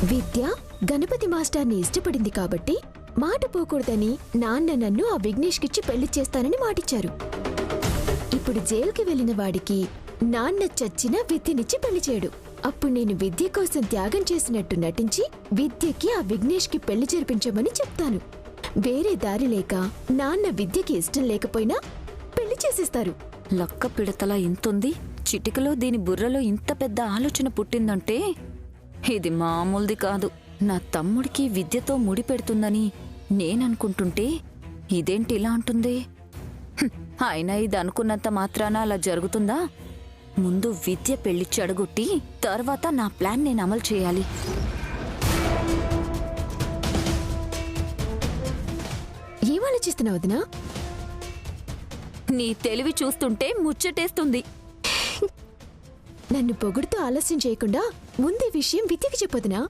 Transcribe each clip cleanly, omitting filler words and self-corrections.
విద్య గణపతి మాస్టర్ని ఇష్టపడింది కాబట్టి మాట పోకూడదని నాన్న నన్ను ఆ విఘ్నేష్కిచ్చి పెళ్లి చేస్తానని మాటిచ్చారు. ఇప్పుడు జైలుకి వెళ్లిన వాడికి నాన్న చచ్చిన విద్యనిచ్చి పెళ్లి చేయడు. అప్పుడు నేను విద్య కోసం త్యాగం చేసినట్టు నటించి విద్యకి ఆ విఘ్నేష్కి పెళ్లి జరిపించమని చెప్తాను. వేరే దారి లేక నాన్న విద్యకి ఇష్టం లేకపోయినా పెళ్లి చేసేస్తారు. లక్క పిడతలా ఇంతుంది, చిటికలో దీని బుర్రలో ఇంత పెద్ద ఆలోచన పుట్టిందంటే ఇది మామూలుది కాదు. నా తమ్ముడికి విద్యతో ముడిపెడుతుందని నేననుకుంటుంటే ఇదేంటి ఇలా అంటుంది? అయినా ఇది అనుకున్నంత మాత్రాన అలా జరుగుతుందా? ముందు విద్య పెళ్లి చెడగొట్టి తర్వాత నా ప్లాన్ నేను అమలు చేయాలి. ఏం ఆలోచిస్తున్నావు వదినా? నీ తెలివి చూస్తుంటే ముచ్చటేస్తుంది. నన్ను పొగుడుతూ ఆలస్యం చేయకుండా ముందే విషయం విద్యకి చెప్పొదినా?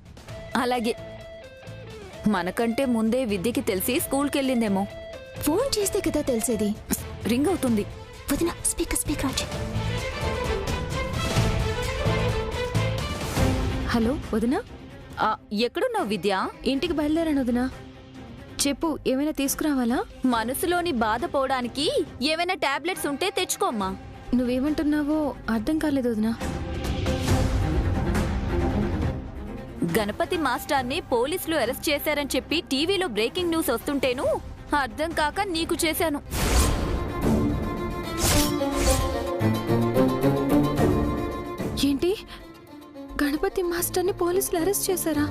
అలాగే. మనకంటే ముందే విద్యకి తెలిసి స్కూల్కెళ్ళిందేమో. ఫోన్ చేస్తే కదా తెలిసేది. రింగ్ అవుతుంది. వదినా స్పీకర్ ఆన్ చేయి. హలో వదినా, ఎక్కడున్నావు విద్య? ఇంటికి బయలుదేరాను వదినా. చెప్పు, ఏమైనా తీసుకురావాలా? మనసులోని బాధ పోవడానికి ఏమైనా టాబ్లెట్స్ ఉంటే తెచ్చుకోమ్మా. నువ్వేమంటున్నావో అర్థం కాలేదు వదినా. గణపతి మాస్టర్ని పోలీసులు అరెస్ట్ చేశారని చెప్పి టీవీలో బ్రేకింగ్ న్యూస్ వస్తుంటేను అర్థం కాక నీకు చేశాను. ఏంటి, గణపతి మాస్టర్ని పోలీసులు అరెస్ట్ చేశారా?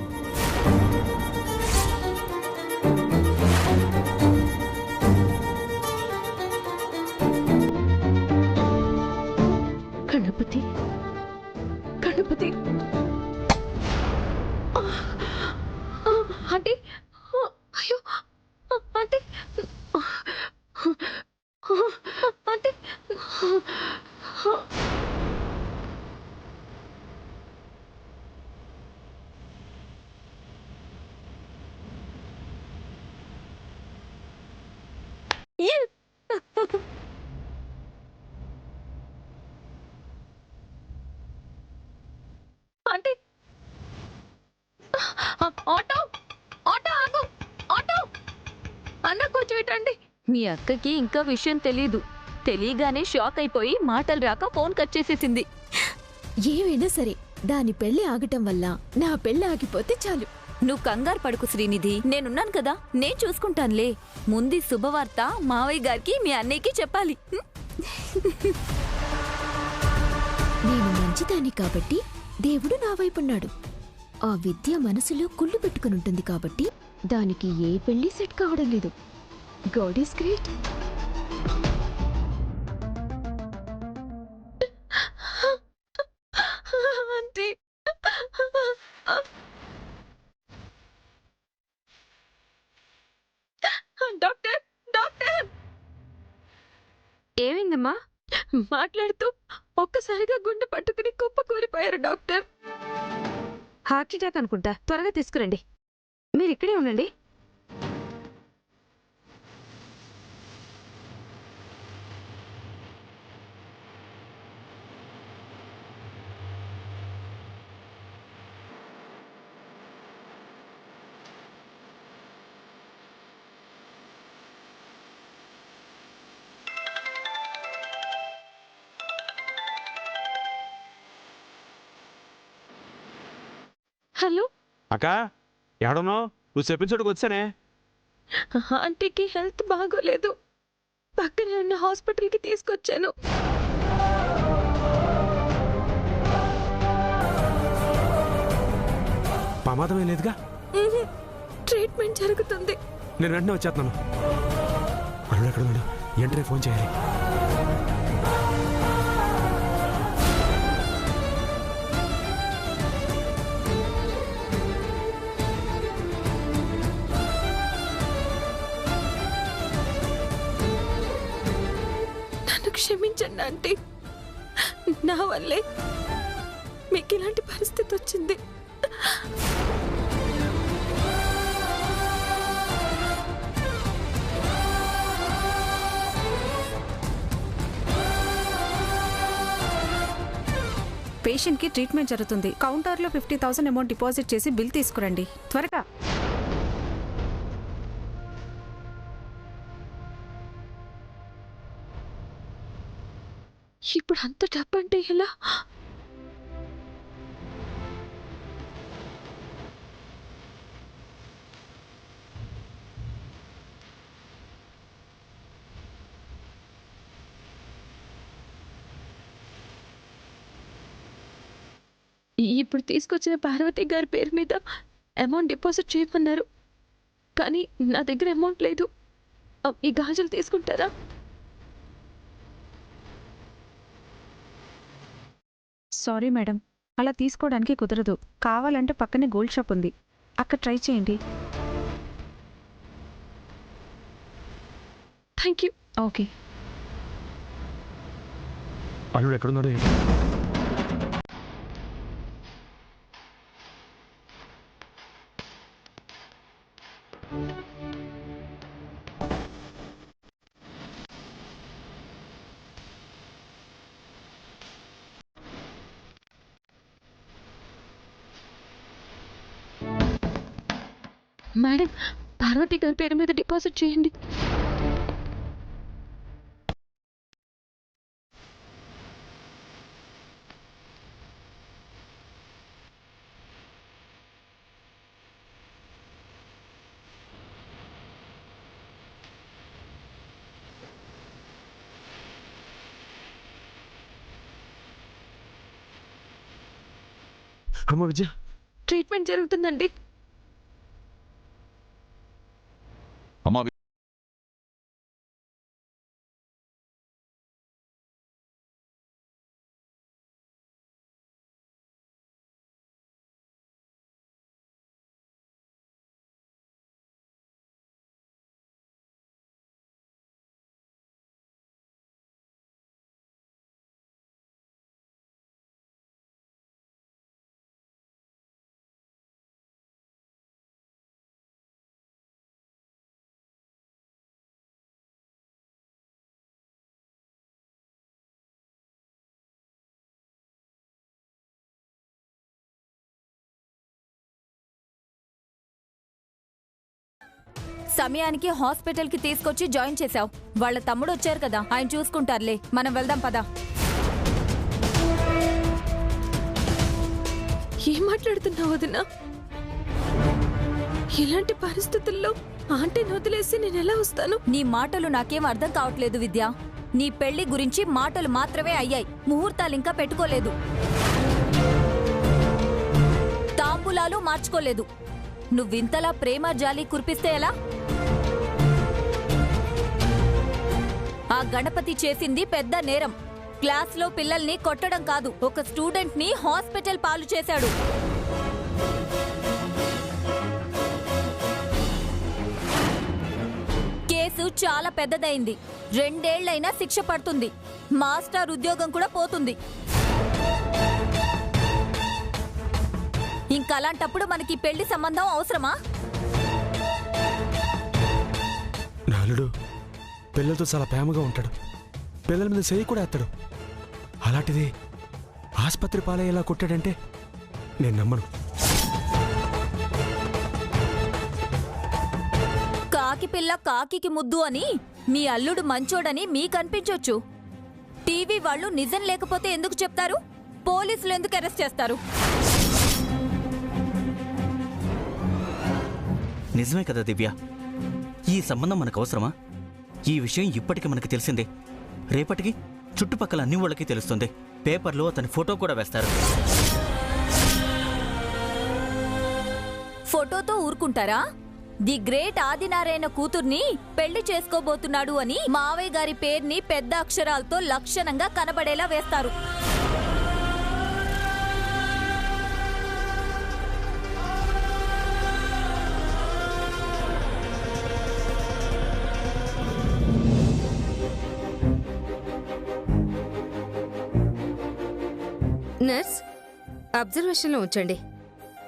గణపతి గణపతి ఆంటీ, అయ్యో aunty, aunty. Aunty, auto auto ఆగు, ఆటో అన్న కొంచెం ఇటండి. మీ అక్కకి ఇంకా విషయం తెలీదు. తెలియగానే షాక్ అయిపోయి మాటలు రాక ఫోన్ కట్ చేసేసింది. ఏమైనా సరే దాని పెళ్లి ఆగటం వల్ల నా పెళ్లి ఆగిపోతే చాలు. నువ్వు కంగారు పడుకు శ్రీనిధి, నేనున్నాను కదా, నేను చూసుకుంటానులే. ముందు శుభవార్త మావయ్య గారికి మీ అన్నయ్యకి చెప్పాలి. నేను మంచిదాన్ని కాబట్టి దేవుడు నా వైపున్నాడు. ఆ విద్య మనసులో కుళ్ళు పెట్టుకునుంటుంది కాబట్టి దానికి ఏ పెళ్లి సెట్ కావడం లేదు. God is great. Aunty, doctor doctor. ఏమైందమ్మా? మాట్లాడుతూ ఒక్కసారిగా గుండె పట్టుకుని కుప్ప కూలిపోయారు డాక్టర్. హార్ట్ అటాక్ అనుకుంటా, త్వరగా తీసుకురండి. మీరు ఇక్కడే ఉండండి. హలో అక్క, ఎక్కడున్నావు? నువ్వు చెప్పించోడికి వచ్చానే. ఆంటీకి హెల్త్ బాగోలేదు, పక్కనే ఉన్న హాస్పిటల్కి తీసుకొచ్చాను. ప్రమాదమే లేదుగా? ట్రీట్మెంట్ జరుగుతుంది. నేను వెంటనే వచ్చేస్తున్నాను. అల్లుడు ఎక్కడ ఉన్నాడు? వెంటనే ఫోన్ చేయాలి. క్షమించండి ఆంటీ, నా వల్లే మీకు ఇలాంటి పరిస్థితి వచ్చింది. పేషెంట్కి ట్రీట్మెంట్ జరుగుతుంది. కౌంటర్లో 50,000 అమౌంట్ డిపాజిట్ చేసి బిల్ తీసుకురండి త్వరగా. ఇప్పుడు అంత డబ్బు అంటే ఎలా? ఇప్పుడు తీసుకొచ్చిన పార్వతి గారి పేరు మీద అమౌంట్ డిపాజిట్ చేయమన్నారు, కానీ నా దగ్గర అమౌంట్ లేదు. ఈ గాజులు తీసుకుంటారా? సారీ మేడం, అలా తీసుకోవడానికి కుదరదు. కావాలంటే పక్కనే గోల్డ్ షాప్ ఉంది, అక్కడ ట్రై చేయండి. Thank you. ఓకే. అల్లుడు ఎక్కడున్నాడు ఏంటి? మేడం, పార్వతి గారి పేరు మీద డిపాజిట్ చేయండి. అమ్మ విజయ, ట్రీట్మెంట్ జరుగుతుందండి. అమ్మా సమయానికి హాస్పిటల్కి తీసుకొచ్చి జాయిన్ చేశావు. వాళ్ళ తమ్ముడు వచ్చారు కదా, ఆయన చూసుకుంటారులే. మనం వెళ్దాం పదా. ఏం మాట్లాడుతున్నావు వదినా? ఇలాంటి పరిస్థితుల్లో ఆంటీని వదిలేసి నేను ఎలా వస్తాను? నీ మాటలు నాకేం అర్థం కావట్లేదు విద్య. నీ పెళ్లి గురించి మాటలు మాత్రమే అయ్యాయి, ముహూర్తాలింకా పెట్టుకోలేదు, తాంబూలాలు మార్చుకోలేదు. నువ్వింతలా ప్రేమ జాలి కురిపిస్తే ఎలా? ఆ గణపతి చేసింది పెద్ద నేరం. క్లాస్లో పిల్లల్ని కొట్టడం కాదు, ఒక స్టూడెంట్ ని హాస్పిటల్ పాలు చేశాడు. కేసు చాలా పెద్దదైంది. 2 ఏళ్లైనా శిక్ష పడుతుంది. మాస్టర్ ఉద్యోగం కూడా పోతుంది. ఇంకలాంటప్పుడు మనకి పెళ్లి సంబంధం అవసరమా? నాలుడు పిల్లలతో చాలా ప్రేమగా ఉంటాడు, పిల్లల మీద చేయి కూడా ఎత్తాడు. అలాంటిది ఆసుపత్రి పాలయ్యేలా కొట్టాడంటే నేను నమ్మను. కాకి పిల్ల కాకికి ముద్దు అని మీ అల్లుడు మంచోడని మీకనిపించొచ్చు. టీవీ వాళ్ళు నిజం లేకపోతే ఎందుకు చెప్తారు? పోలీసులు ఎందుకు అరెస్ట్ చేస్తారు? నిజమే కదా దివ్య, ఈ సంబంధం మనకు అవసరమా? ఈ విషయం ఇప్పటికి మనకు తెలిసిందే. రేపటికి చుట్టుపక్కల అన్ని వాళ్ళకి తెలుస్తుంది. పేపర్లో అతని ఫోటో కూడా వేస్తారు. ఫోటోతో ఊరుకుంటారా? ది గ్రేట్ ఆదినారాయణ కూతుర్ని పెళ్లి చేసుకోబోతున్నాడు అని మావయ్య గారి పేరుని పెద్ద అక్షరాలతో లక్షణంగా కనబడేలా వేస్తారు. నర్స్, అబ్జర్వేషన్లో ఉంచండి.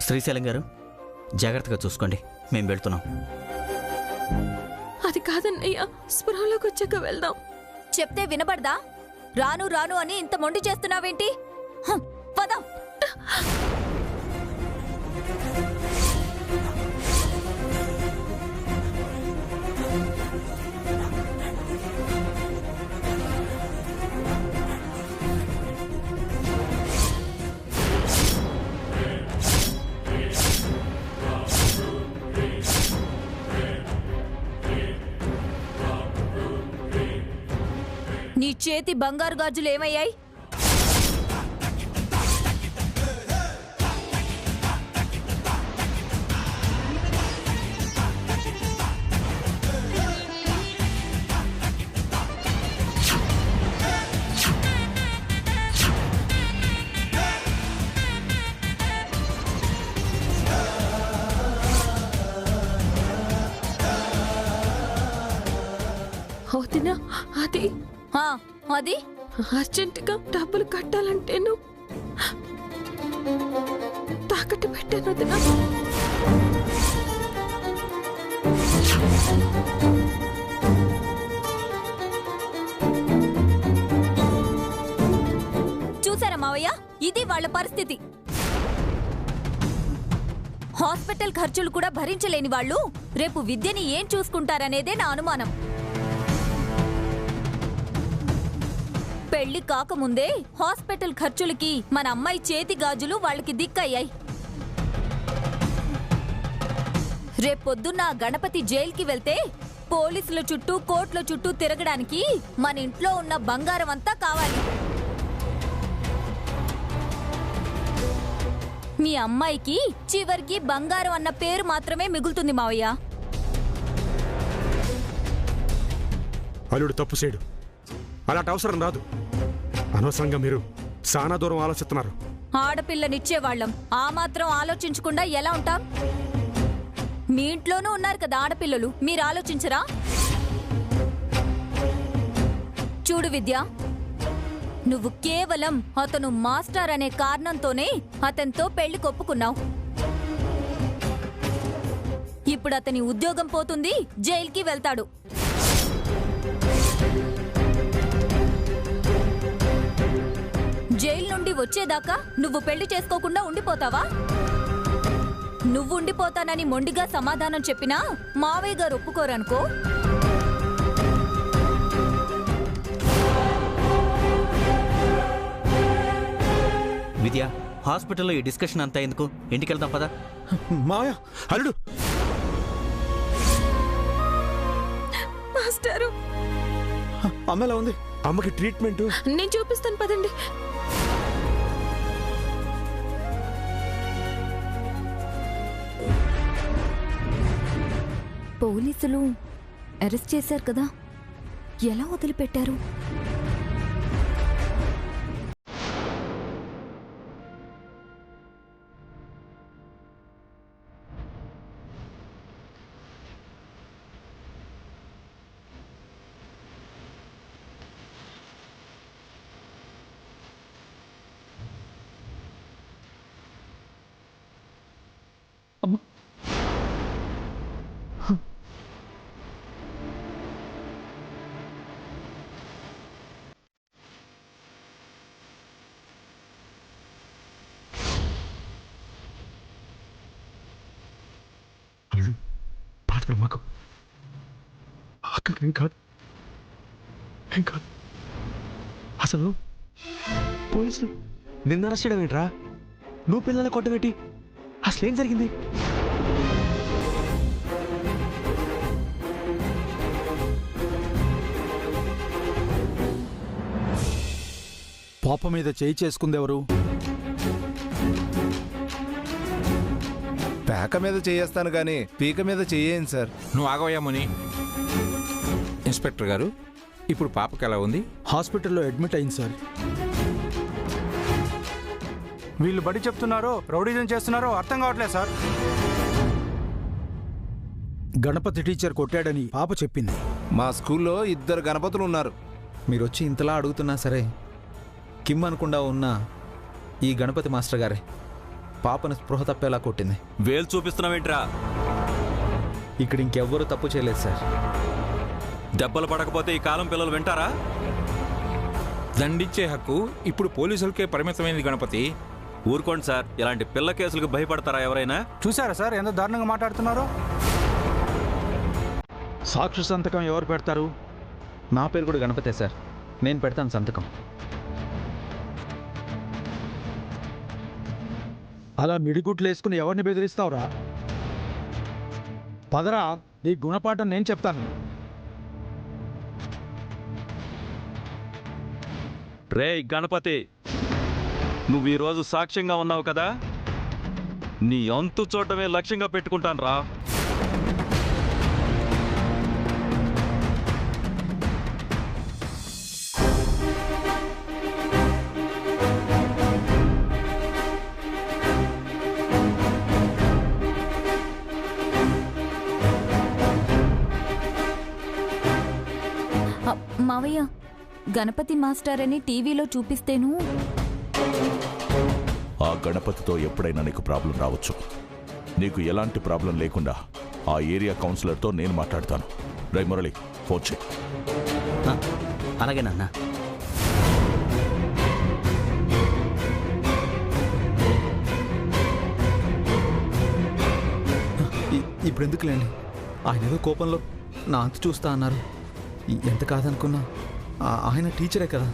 శ్రీశైలం గారు, జాగ్రత్తగా చూసుకోండి, మేము వెళ్తున్నాం. అది కాదన్నయ్య, స్పృహలోకి వచ్చాక వెళ్దాం. చెప్తే వినబడదా? రాను రాను అని ఇంత మొండి చేస్తున్నావేంటి? పద. చేతి బంగారు గాజులు ఏమయ్యాయి? వదినా, అది ఆ, అది అర్జెంటుగా డబ్బులు కట్టాలంటేను తాకట్టు పెట్టాను వదినా. చూసారా మావయ్య, ఇది వాళ్ళ పరిస్థితి. హాస్పిటల్ ఖర్చులు కూడా భరించలేని వాళ్ళు రేపు విద్యని ఏం చూసుకుంటారనేదే నా అనుమానం. పెళ్లి కాకముందే హాస్పిటల్ ఖర్చులకి మన అమ్మాయి చేతి గాజులు వాళ్ళకి దిక్కయ్యాయి. రేపొద్దున్న గణపతి జైలుకి వెళ్తే పోలీసుల చుట్టూ కోర్టుల చుట్టూ తిరగడానికి మన ఇంట్లో ఉన్న బంగారం అంతా కావాలి. మీ అమ్మాయికి చివరికి బంగారం అన్న పేరు మాత్రమే మిగులుతుంది మావయ్య. అల్లుడు తప్పు చేయడు, అలాంటి అవసరం రాదు. అనవసరంగా మీరు చాలా దూరం ఆలోచిస్తున్నారు. ఆడపిల్లనిచ్చేవాళ్ళం ఆ మాత్రం ఆలోచించకుండా ఎలా ఉంటాం? మీ ఇంట్లోనూ ఉన్నారు కదా ఆడపిల్లలు, మీరు ఆలోచించరా? చూడు విద్య, నువ్వు కేవలం అతను మాస్టర్ అనే కారణంతోనే అతనితో పెళ్లి కొప్పుకున్నావు. ఇప్పుడు అతని ఉద్యోగం పోతుంది, జైలుకి వెళ్తాడు. జైలు నుండి వచ్చేదాకా నువ్వు పెళ్లి చేసుకోకుండా ఉండిపోతావా? నువ్వు ఉండిపోతానని మొండిగా సమాధానం చెప్పినా మావయ్య గారు ఒప్పుకోరనుకో. విద్య, హాస్పిటల్లో ఈ డిస్కషన్ అంతా ఎందుకు? ఇంటికి వెళ్దాం పదా. మావయ్య, అల్లుడు మాస్టారు, అమ్మ ఎలా ఉంది? అమ్మకి ట్రీట్మెంట్ నేను చూపిస్తాను పదండి. పోలీసులు అరెస్ట్ చేశారు కదా, ఎలా వదిలిపెట్టారు? బాధపడ మాకు, అక్కడికి ఏం కాదు, ఏం కాదు. అసలు పోలీసులు నిన్న అరెస్ట్ చేయడం ఏంట్రా? నువ్వు పిల్లల్ని కొట్టబెట్టి అసలు ఏం జరిగింది? పాప మీద చేయి చేసుకుందెవరు? పేక మీద చేయేస్తాను కానీ పీక మీద చెయ్యేను సార్. నువ్వు ఆగవయ్యా ముని. ఇన్స్పెక్టర్ గారు, ఇప్పుడు పాపకి ఎలా ఉంది? హాస్పిటల్లో అడ్మిట్ అయింది సార్. వీళ్ళు బడి చెప్తున్నారో రౌడీజం చేస్తున్నారో అర్థం కావట్లేదు సార్. గణపతి టీచర్ కొట్టాడని పాప చెప్పింది. మా స్కూల్లో 2 గణపతులు ఉన్నారు. మీరు వచ్చి ఇంతలా అడుగుతున్నా సరే, కిమ్ అనకుండా ఉన్న ఈ గణపతి మాస్టర్ గారే పాపను స్పృహ తప్పేలా కొట్టింది. వేలు చూపిస్తున్నావేంట్రా? ఇక్కడ ఇంకెవ్వరూ తప్పు చేయలేదు సార్. దెబ్బలు పడకపోతే ఈ కాలం పిల్లలు వింటారా? దండించే హక్కు ఇప్పుడు పోలీసులకే పరిమితమైంది గణపతి. ఊరుకోండి సార్, ఇలాంటి పిల్ల కేసులకు భయపడతారా ఎవరైనా? చూసారా సార్ ఎంత దారుణంగా మాట్లాడుతున్నారో? సాక్షి సంతకం ఎవరు పెడతారు? నా పేరు కూడా గణపతే సార్, నేను పెడతాను సంతకం. అలా మిడిగుట్లు వేసుకుని ఎవరిని బెదిరిస్తావురా? పదరా, నీ గుణపాఠం నేను చెప్తాను. రే గణపతి, నువ్వు ఈరోజు సాక్ష్యంగా ఉన్నావు కదా, నీ అంతు చూడటమే లక్ష్యంగా పెట్టుకుంటాను రా. మావయ్య, గణపతి మాస్టర్ అని టీవీలో చూపిస్తేను. ఆ గణపతితో ఎప్పుడైనా నీకు ప్రాబ్లం రావచ్చు. నీకు ఎలాంటి ప్రాబ్లం లేకుండా ఆ ఏరియా కౌన్సిలర్తో నేను మాట్లాడతాను. రై మురళి, ఫోన్ చేయి. అలాగే నాన్న. ఇప్పుడు ఎందుకులేండి, ఆయన ఏదో కోపంలో నా అంతు చూస్తా అన్నారు. ఎంత కాదనుకున్నా ఆయన టీచరే కదా.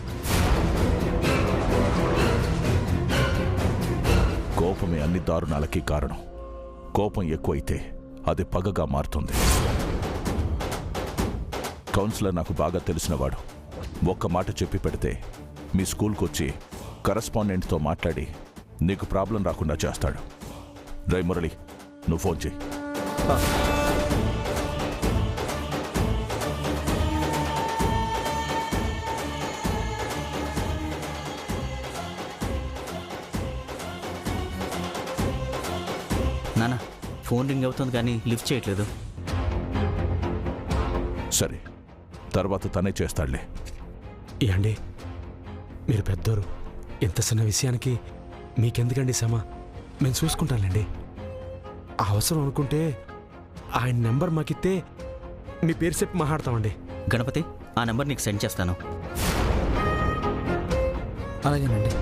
కోపమే అన్ని దారుణాలకి కారణం. కోపం ఎక్కువైతే అది పగగా మారుతుంది. కౌన్సిలర్ నాకు బాగా తెలిసినవాడు. ఒక్క మాట చెప్పి పెడితే మీ స్కూల్కి వచ్చి కరస్పాండెంట్తో మాట్లాడి నీకు ప్రాబ్లం రాకుండా చేస్తాడు. రై మురళి, నువ్వు ఫోన్ చేయి. నాన్న, ఫోన్ రింగ్ అవుతుంది కానీ లిఫ్ట్ చేయట్లేదు. సరే, తర్వాత తనే చేస్తాడులే. ఏండి, మీరు పెద్దోరు, ఎంత చిన్న విషయానికి మీకెందుకండి శ్రమ? మేము చూసుకుంటానులేండి. అవసరం అనుకుంటే ఆయన నెంబర్ మాకిస్తే మీ పేరు చెప్పి మాట్లాడతామండి. గణపతి, ఆ నెంబర్ నీకు సెండ్ చేస్తాను. అలాగేనండి.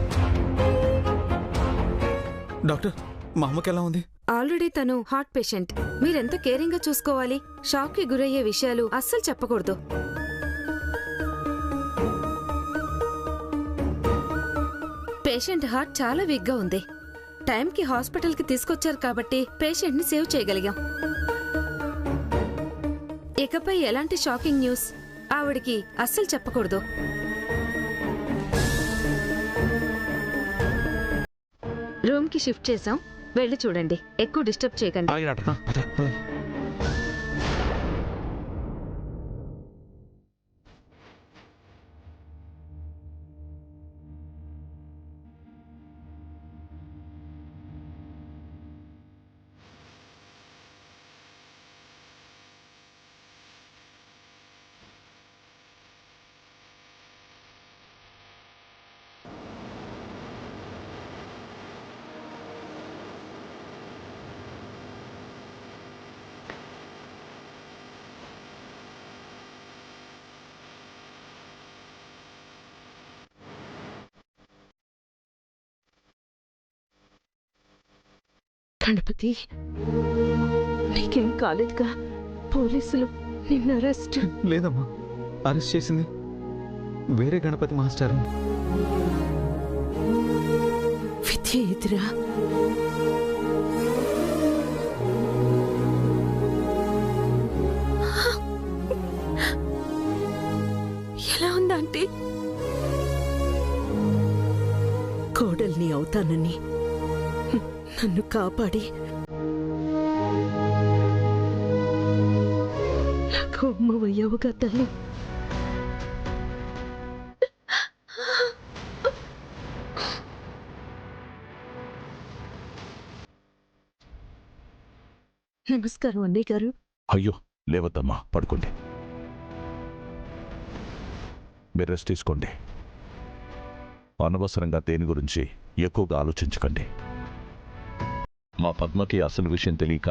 డాక్టర్, మా అమ్మకి ఎలా ఉంది? ఆల్రెడీ తను హార్ట్ పేషెంట్. మీరెంత కేరింగ్గా చూసుకోవాలి. షాక్కి గురయ్యే విషయాలు అస్సలు చెప్పకూడదు. పేషెంట్ హార్ట్ చాలా వీక్గా ఉంది. టైంకి హాస్పిటల్కి తీసుకొచ్చారు కాబట్టి పేషెంట్ని సేవ్ చేయగలిగాం. ఇకపై ఎలాంటి షాకింగ్ న్యూస్ ఆవిడికి అస్సలు చెప్పకూడదు. రూమ్కి షిఫ్ట్ చేసాం, వెళ్ళి చూడండి. ఎక్కువ డిస్టర్బ్ చేయకండి. గణపతి, నీకేం కాలేదుగా? పోలీసులు నిన్ను అరెస్ట్. లేదమ్మా, అరెస్ట్ చేసింది వేరే గణపతి మాస్టర్. విద్య ఎదురా ఎలా ఉందంటే కోడల్ని అవుతానని నన్ను కాపాడి నాకు అమ్మవయ్యావుగా తల్లి. నమస్కారం అన్నయ్య గారు. అయ్యో, లేవద్దమ్మా, పడుకోండి. మీరు రెస్ట్ తీసుకోండి. అనవసరంగా దేని గురించి ఎక్కువగా ఆలోచించకండి. మా పద్మకి అసలు విషయం తెలియక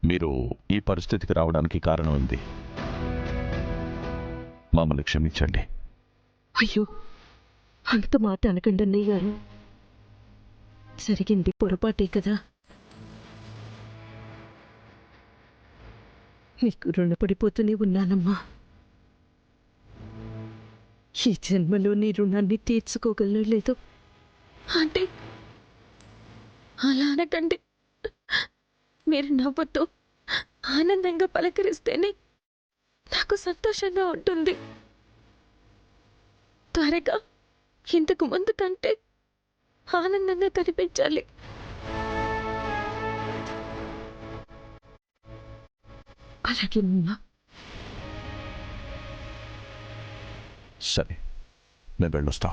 మీరు ఈ పరిస్థితికి రావడానికి కారణం ఉంది. మమ్మల్ని క్షమించండి. అయ్యో, అంత మాట అనకండి అన్నయ్య గారు. జరిగింది పొరపాటే కదా. నీకు రుణపడిపోతూనే ఉన్నానమ్మా. ఈ జన్మలో నీ రుణాన్ని తీర్చుకోగలను లేదు అంటే అలా అనకండి. మీరు నవ్వుతూ ఆనందంగా పలకరిస్తేనే నాకు సంతోషంగా ఉంటుంది. త్వరగా ఇంతకు ముందు కంటే ఆనందంగా కనిపించాలి. అలాగే అమ్మా. సరే మేము వెళ్ళొస్తాం.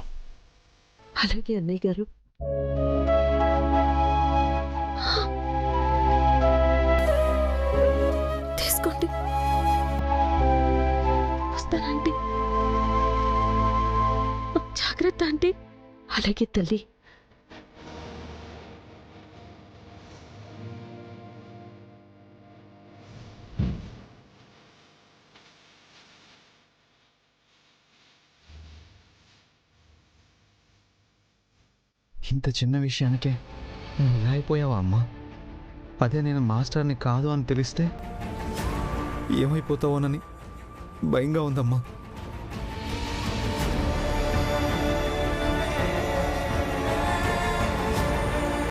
అలాగే అన్నయ్య గారు. తీసుకోండి. వస్తానండి. జాగ్రత్త ఆంటీ. అలాగే తల్లి. ఇంత చిన్న విషయానికే నువ్వు ఇలా అయిపోయావా అమ్మా? అదే నేను మాస్టర్ని కాదు అని తెలిస్తే ఏమైపోతావోనని భయంగా ఉందమ్మా.